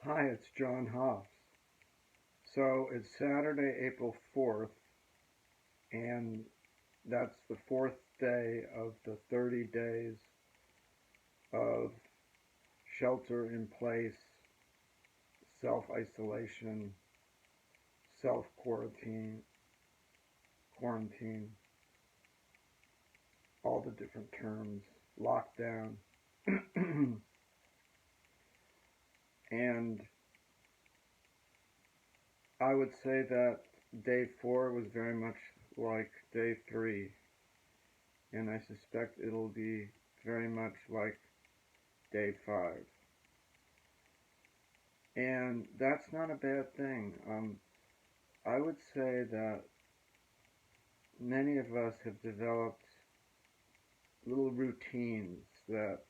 Hi, it's John Hoffs. So it's Saturday, April 4th, and that's the fourth day of the 30 days of shelter in place, self-isolation, self-quarantine, quarantine, all the different terms, lockdown. And I would say that day 4 was very much like day 3, and I suspect it'll be very much like day 5. And that's not a bad thing. I would say that many of us have developed little routines that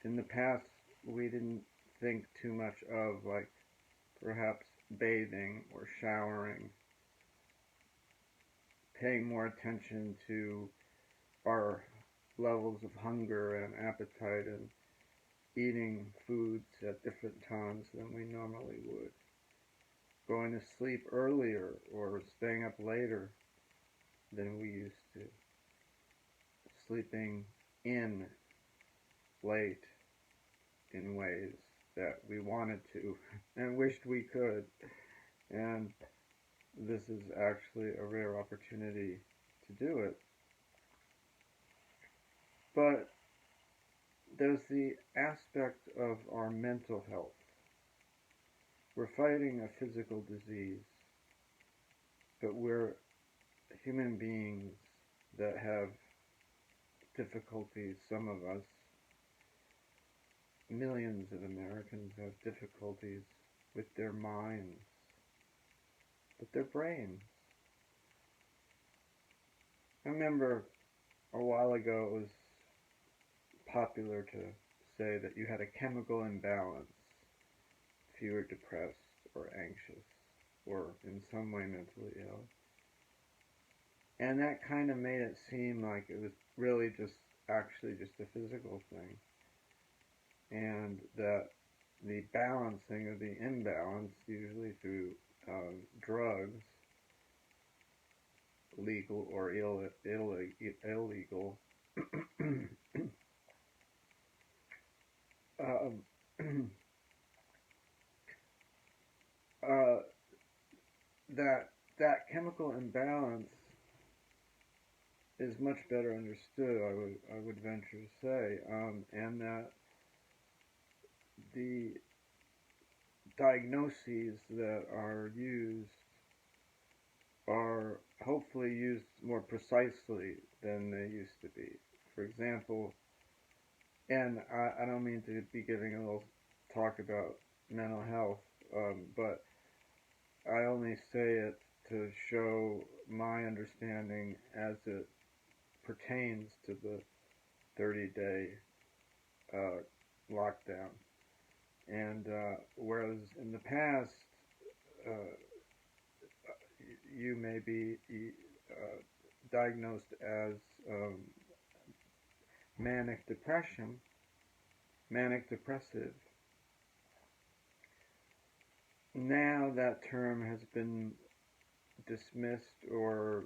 in the past we didn't think too much of, like perhaps bathing or showering, paying more attention to our levels of hunger and appetite, and eating foods at different times than we normally would, going to sleep earlier or staying up later than we used to, sleeping in late in ways that we wanted to and wished we could. And this is actually a rare opportunity to do it. But there's the aspect of our mental health. We're fighting a physical disease, but we're human beings that have difficulties. Some of us, millions of Americans, have difficulties with their minds, with their brains. I remember a while ago it was popular to say that you had a chemical imbalance if you were depressed or anxious or in some way mentally ill. And that kind of made it seem like it was really actually just a physical thing. And that the balancing of the imbalance, usually through drugs, legal or illegal, that chemical imbalance is much better understood, I would venture to say, and that the diagnoses that are used are hopefully used more precisely than they used to be. For example, and I don't mean to be giving a little talk about mental health, but I only say it to show my understanding as it pertains to the 30-day lockdown. And whereas in the past, you may be diagnosed as manic depression, manic depressive, now that term has been dismissed or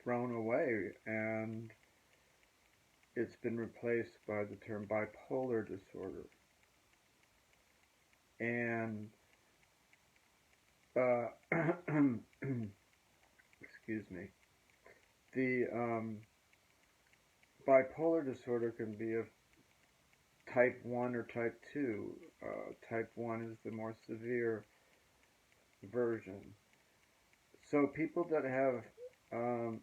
thrown away, and it's been replaced by the term bipolar disorder. And excuse me, the bipolar disorder can be of type 1 or type 2. Type 1 is the more severe version. So people that have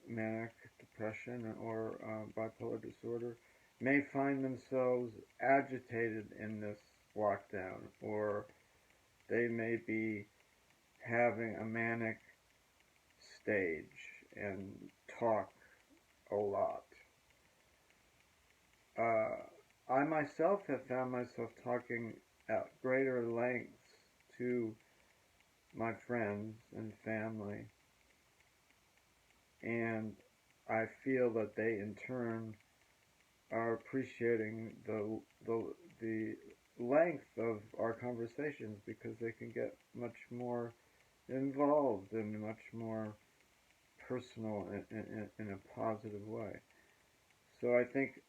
manic depression or bipolar disorder may find themselves agitated in this lockdown, or they may be having a manic stage and talk a lot. I myself have found myself talking at greater lengths to my friends and family, and I feel that they in turn are appreciating the length of our conversations because they can get much more involved and much more personal in a positive way. So I think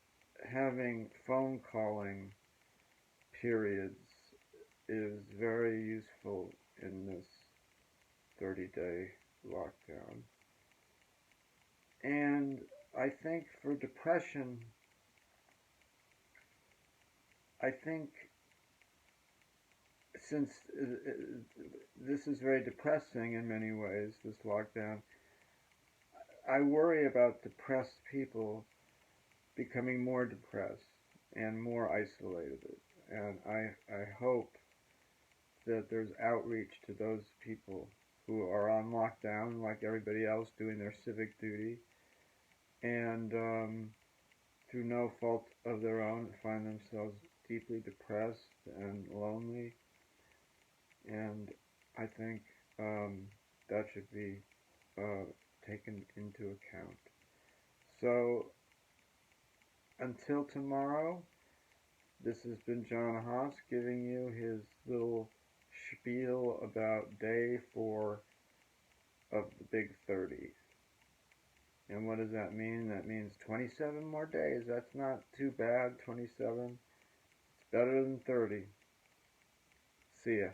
having phone calling periods is very useful in this 30-day lockdown. And I think for depression, I think since this is very depressing in many ways, this lockdown, I worry about depressed people becoming more depressed and more isolated. And I hope that there's outreach to those people who are on lockdown like everybody else doing their civic duty and through no fault of their own find themselves deeply depressed and lonely. And I think that should be taken into account. So until tomorrow, this has been John Haas giving you his little spiel about day 4 of the Big 30. And what does that mean? That means 27 more days. That's not too bad, 27. It's better than 30. See ya.